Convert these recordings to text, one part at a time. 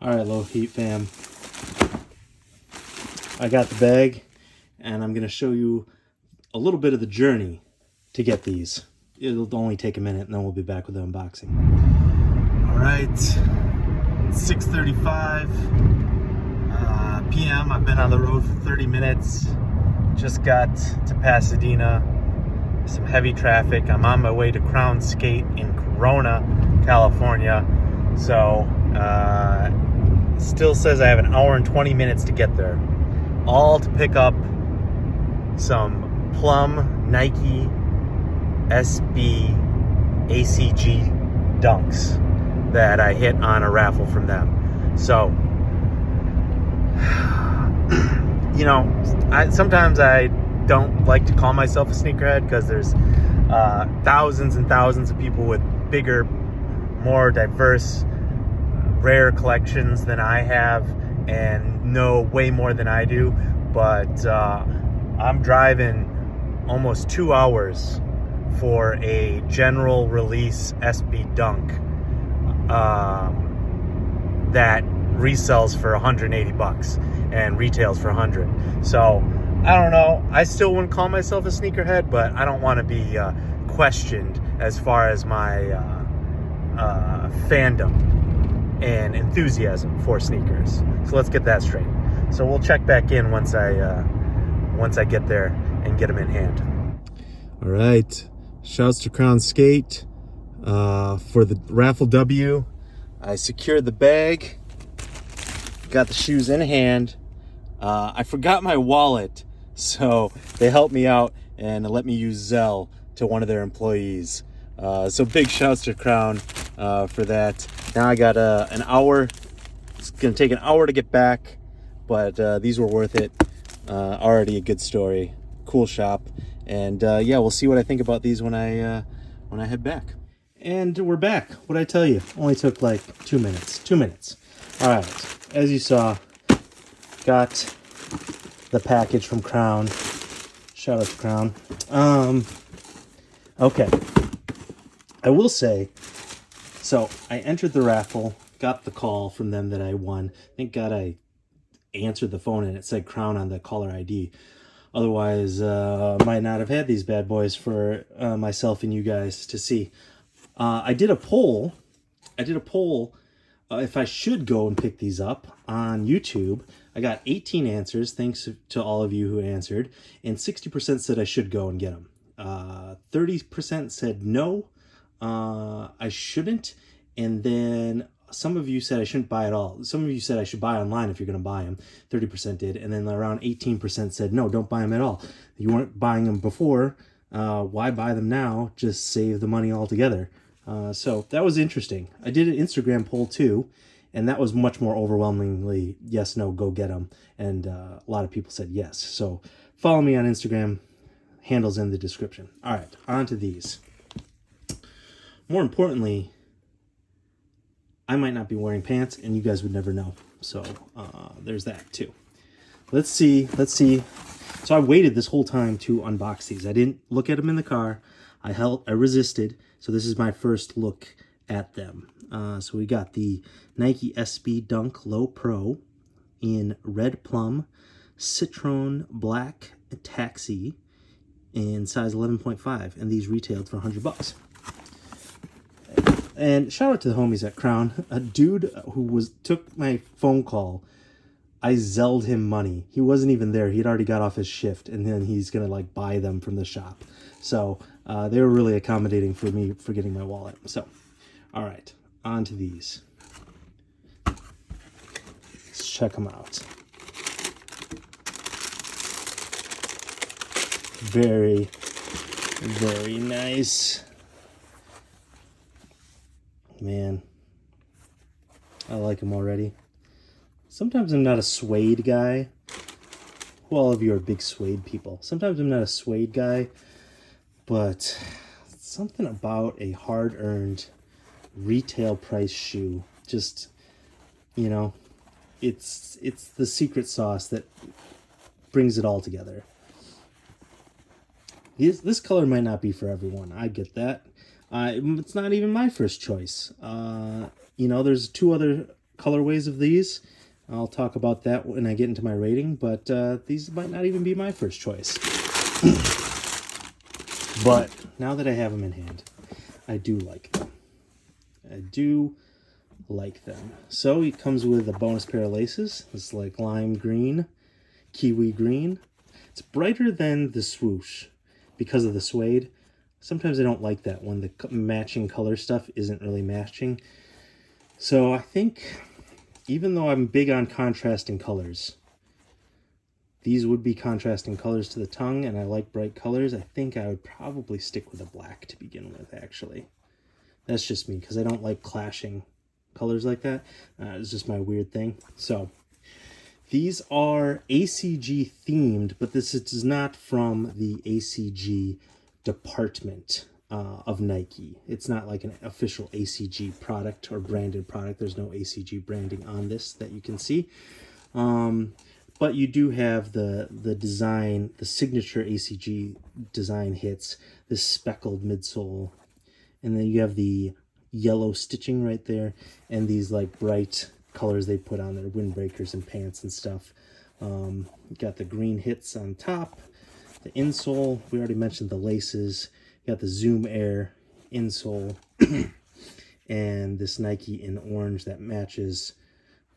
Alright, Lowheat fam. I got the bag, and I'm going to show you a little bit of the journey to get these. It'll only take a minute, and then we'll be back with the unboxing. Alright, it's 6:35 p.m. I've been on the road for 30 minutes. Just got to Pasadena. Some heavy traffic. I'm on my way to Crown Skate in Corona, California. So, still says I have an hour and 20 minutes to get there. All to pick up some Plum Nike SB ACG Dunks that I hit on a raffle from them. So, you know, sometimes I don't like to call myself a sneakerhead because there's thousands and thousands of people with bigger, more diverse, rare collections than I have and know way more than I do. But I'm driving almost 2 hours for a general release SB Dunk that resells for 180 bucks and retails for 100. So I don't know. I still wouldn't call myself a sneakerhead, but I don't want to be questioned as far as my fandom and enthusiasm for sneakers. So let's get that straight. So we'll check back in once I get there and get them in hand. All right. Shouts to Crown Skate for the raffle W. I secured the bag. Got the shoes in hand. I forgot my wallet, so they helped me out and let me use Zelle to one of their employees. So big shouts to Crown for that. Now I got an hour. It's gonna take an hour to get back, but these were worth it. Already a good story. Cool shop, and yeah, we'll see what I think about these when I head back. And we're back. What'd I tell you? Only took like 2 minutes. 2 minutes. All right. As you saw, got the package from Crown. Shout out to Crown. Okay. I will say, so I entered the raffle, got the call from them that I won. Thank God I answered the phone and it said Crown on the caller ID. Otherwise, might not have had these bad boys for myself and you guys to see. I did a poll. If I should go and pick these up on YouTube. I got 18 answers, thanks to all of you who answered, and 60% said I should go and get them. 30% said no, I shouldn't, and then some of you said I shouldn't buy at all. Some of you said I should buy online if you're going to buy them. 30% did, and then around 18% said no, don't buy them at all. You weren't buying them before, why buy them now? Just save the money altogether. So that was interesting. I did an Instagram poll too, and that was much more overwhelmingly yes, no, go get them. And a lot of people said yes. So follow me on Instagram, handles in the description. All right, on to these. More importantly, I might not be wearing pants, and you guys would never know. So there's that too. Let's see. So I waited this whole time to unbox these. I didn't look at them in the car. I resisted. So this is my first look at them. So we got the Nike SB Dunk Low Pro in red plum, citron black taxi in size 11.5, and these retailed for 100 bucks. And shout out to the homies at Crown. A dude who took my phone call, I Zelled him money. He wasn't even there. He'd already got off his shift, and then he's gonna like buy them from the shop. So they were really accommodating for me forgetting my wallet. So, all right, on to these. Let's check them out. Very, very nice. Man, I like them already. Sometimes I'm not a suede guy. Well, all of you are big suede people. Sometimes I'm not a suede guy, but something about a hard-earned retail price shoe, just, you know, it's the secret sauce that brings it all together. This color might not be for everyone. I get that. It's not even my first choice. You know, there's two other colorways of these. I'll talk about that when I get into my rating, but these might not even be my first choice. But now that I have them in hand, I do like them. I do like them. So it comes with a bonus pair of laces. It's like lime green, kiwi green. It's brighter than the swoosh because of the suede. Sometimes I don't like that when the matching color stuff isn't really matching. So I think, even though I'm big on contrasting colors, these would be contrasting colors to the tongue, and I like bright colors. I think I would probably stick with a black to begin with, actually. That's just me, because I don't like clashing colors like that. It's just my weird thing. So, these are ACG themed, but this is not from the ACG department of Nike. It's not like an official ACG product or branded product. There's no ACG branding on this that you can see. But you do have the design, the signature ACG design hits, this speckled midsole. And then you have the yellow stitching right there, and these like bright colors they put on their windbreakers and pants and stuff. You got the green hits on top, the insole. We already mentioned the laces. You got the Zoom Air insole, and this Nike in orange that matches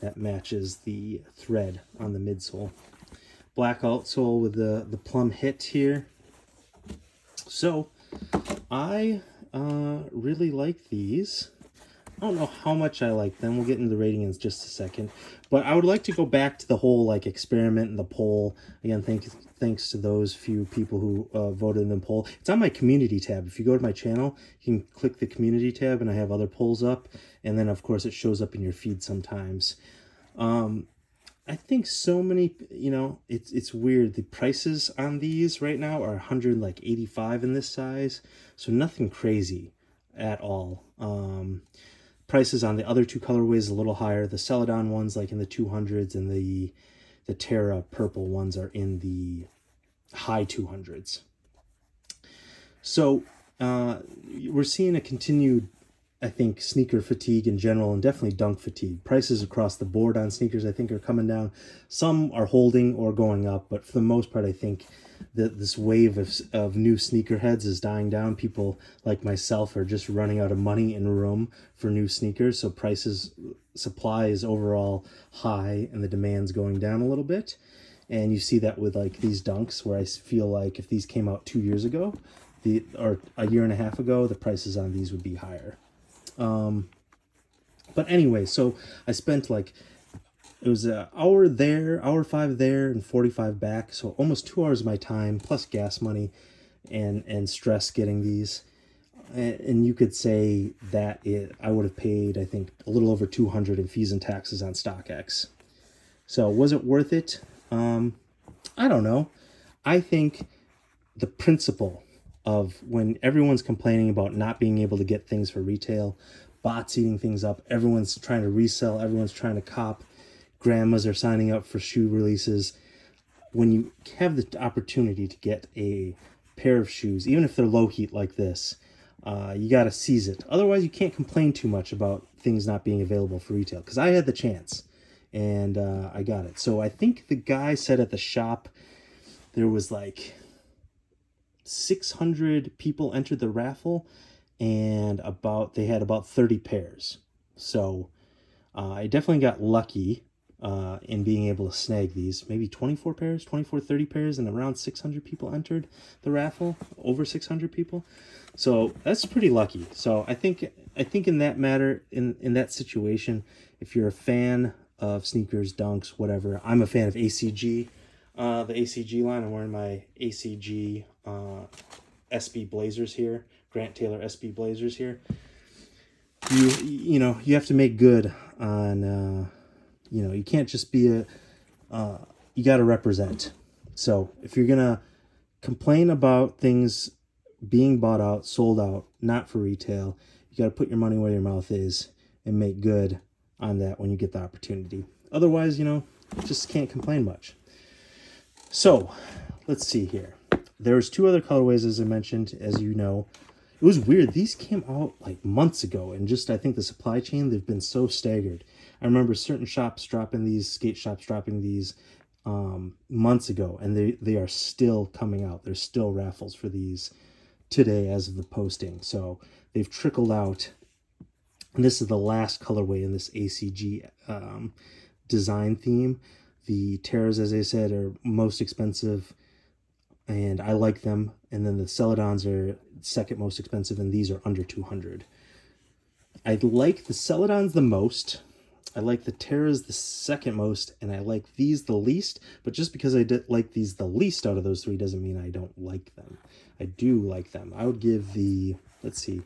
the thread on the midsole. Black outsole with the Plum hit here. So I really like these. I don't know how much I like them. We'll get into the rating in just a second. But I would like to go back to the whole like experiment and the poll. Again, thanks to those few people who voted in the poll. It's on my community tab. If you go to my channel, you can click the community tab and I have other polls up. And then, of course, it shows up in your feed sometimes. I think so many, it's weird. The prices on these right now are $185 in this size. So nothing crazy at all. Prices on the other two colorways a little higher. The Celadon ones like in the 200s, and the Terra purple ones are in the high 200s. So we're seeing a continued, I think, sneaker fatigue in general, and definitely dunk fatigue. Prices across the board on sneakers, I think, are coming down. Some are holding or going up, but for the most part, I think that this wave of new sneakerheads is dying down. People like myself are just running out of money and room for new sneakers, so supply is overall high, and the demand's going down a little bit. And you see that with like these Dunks, where I feel like if these came out 2 years ago, or a year and a half ago, the prices on these would be higher. But anyway, so I spent it was an hour there, hour 5 there, and 45 back. So almost 2 hours of my time, plus gas money and stress getting these. And you could say that I would have paid, I think, a little over $200 in fees and taxes on StockX. So was it worth it? I don't know. I think the principle of when everyone's complaining about not being able to get things for retail, bots eating things up, everyone's trying to resell, everyone's trying to cop, grandmas are signing up for shoe releases. When you have the opportunity to get a pair of shoes, even if they're Lowheat like this, you got to seize it. Otherwise, you can't complain too much about things not being available for retail, because I had the chance and I got it. So I think the guy said at the shop there was like 600 people entered the raffle, and they had about 30 pairs. So I definitely got lucky in being able to snag these. Maybe 24 pairs, 30 pairs, and around 600 people entered the raffle, over 600 people. So that's pretty lucky. So I think in that matter, in that situation, if you're a fan of sneakers, dunks, whatever, I'm a fan of ACG. The ACG line. I'm wearing my ACG SB Blazers here, Grant Taylor SB Blazers here. You have to make good on, you can't just be you got to represent. So if you're going to complain about things being bought out, sold out, not for retail, you got to put your money where your mouth is and make good on that when you get the opportunity. Otherwise, just can't complain much. So, let's see here. There's 2 other colorways, as I mentioned, as you know. It was weird. These came out like months ago, and just, I think the supply chain, they've been so staggered. I remember certain shops dropping these, skate shops dropping these months ago, and they are still coming out. There's still raffles for these today as of the posting. So they've trickled out. And this is the last colorway in this ACG design theme. The Terras, as I said, are most expensive, and I like them. And then the Celadons are second most expensive, and these are under 200. I like the Celadons the most. I like the Terras the second most, and I like these the least. But just because I did like these the least out of those three doesn't mean I don't like them. I do like them. I would give the, let's see,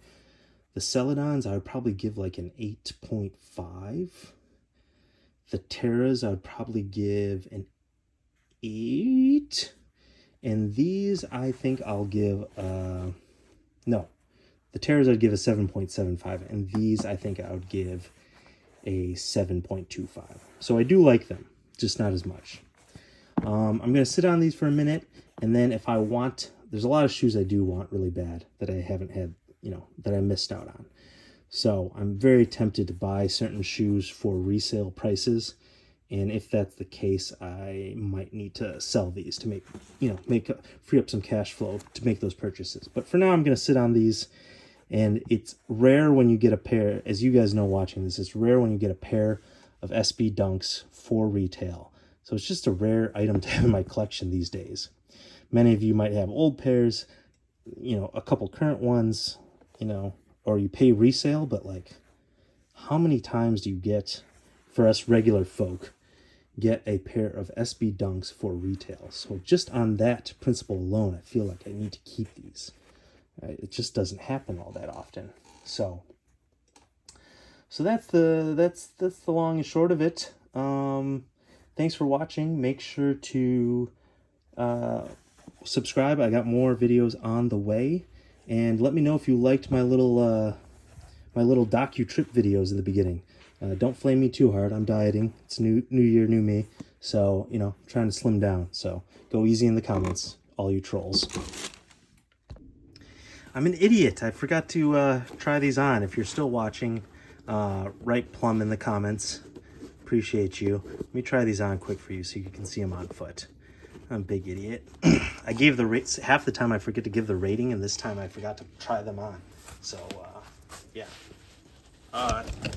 the Celadons, I would probably give like an 8.5. The Terras, I would probably give an 8. And these, I think I'll give, no. The Terras, I'd give a 7.75. And these, I think I would give a 7.25. So I do like them, just not as much. I'm going to sit on these for a minute. And then if I want, there's a lot of shoes I do want really bad that I haven't had, that I missed out on. So I'm very tempted to buy certain shoes for resale prices. And if that's the case, I might need to sell these to make, free up some cash flow to make those purchases. But for now, I'm going to sit on these. And it's rare when you get a pair, as you guys know watching this, it's rare when you get a pair of SB Dunks for retail. So it's just a rare item to have in my collection these days. Many of you might have old pairs, a couple current ones, or you pay resale, but like, how many times do you get, for us regular folk, get a pair of SB Dunks for retail? So just on that principle alone, I feel like I need to keep these. It just doesn't happen all that often. So that's the long and short of it. Thanks for watching. Make sure to subscribe. I got more videos on the way. And let me know if you liked my little docu-trip videos in the beginning. Don't flame me too hard. I'm dieting. It's new year, new me. So, trying to slim down. So go easy in the comments, all you trolls. I'm an idiot. I forgot to try these on. If you're still watching, write Plum in the comments. Appreciate you. Let me try these on quick for you so you can see them on foot. I'm a big idiot. I gave the rates half the time. I forget to give the rating, and this time I forgot to try them on. So yeah.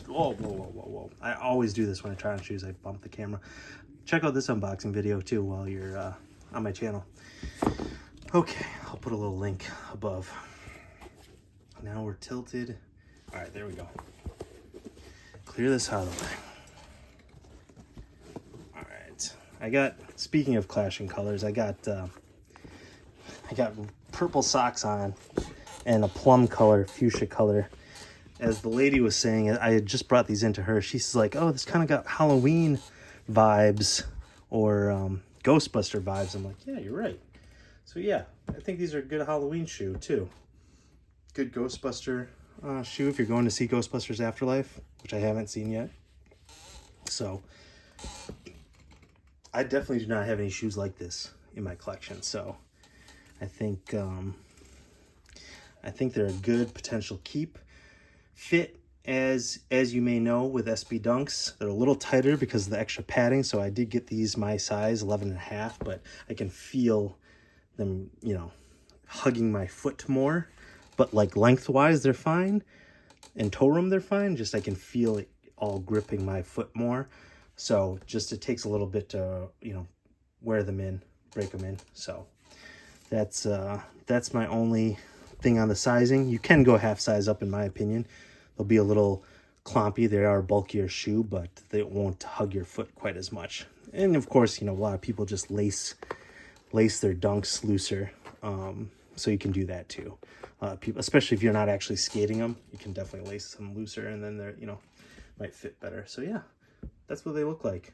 Whoa. I always do this when I try on shoes. I bump the camera. Check out this unboxing video too while you're on my channel. Okay, I'll put a little link above. Now we're tilted. All right, there we go. Clear this out of the way. All right, I got, speaking of clashing colors, I got purple socks on and a plum color, fuchsia color. As the lady was saying, I had just brought these into her. She's like, oh, this kind of got Halloween vibes or Ghostbuster vibes. I'm like, yeah, you're right. So yeah, I think these are a good Halloween shoe too. Good Ghostbuster shoe if you're going to see Ghostbusters Afterlife, which I haven't seen yet. So I definitely do not have any shoes like this in my collection. So I think they're a good potential keep. Fit, as you may know, with SB Dunks, they're a little tighter because of the extra padding. So I did get these my size, 11.5, but I can feel them, hugging my foot more. But like lengthwise, they're fine. And toe room, they're fine. Just I can feel it all gripping my foot more. So just it takes a little bit to, wear them in, break them in. So that's my only thing on the sizing. You can go half size up in my opinion. They'll be a little clompy. They are a bulkier shoe, but they won't hug your foot quite as much. And of course, a lot of people just lace their Dunks looser. So you can do that too. People, especially if you're not actually skating them, you can definitely lace them looser and then they're, might fit better. So yeah, that's what they look like.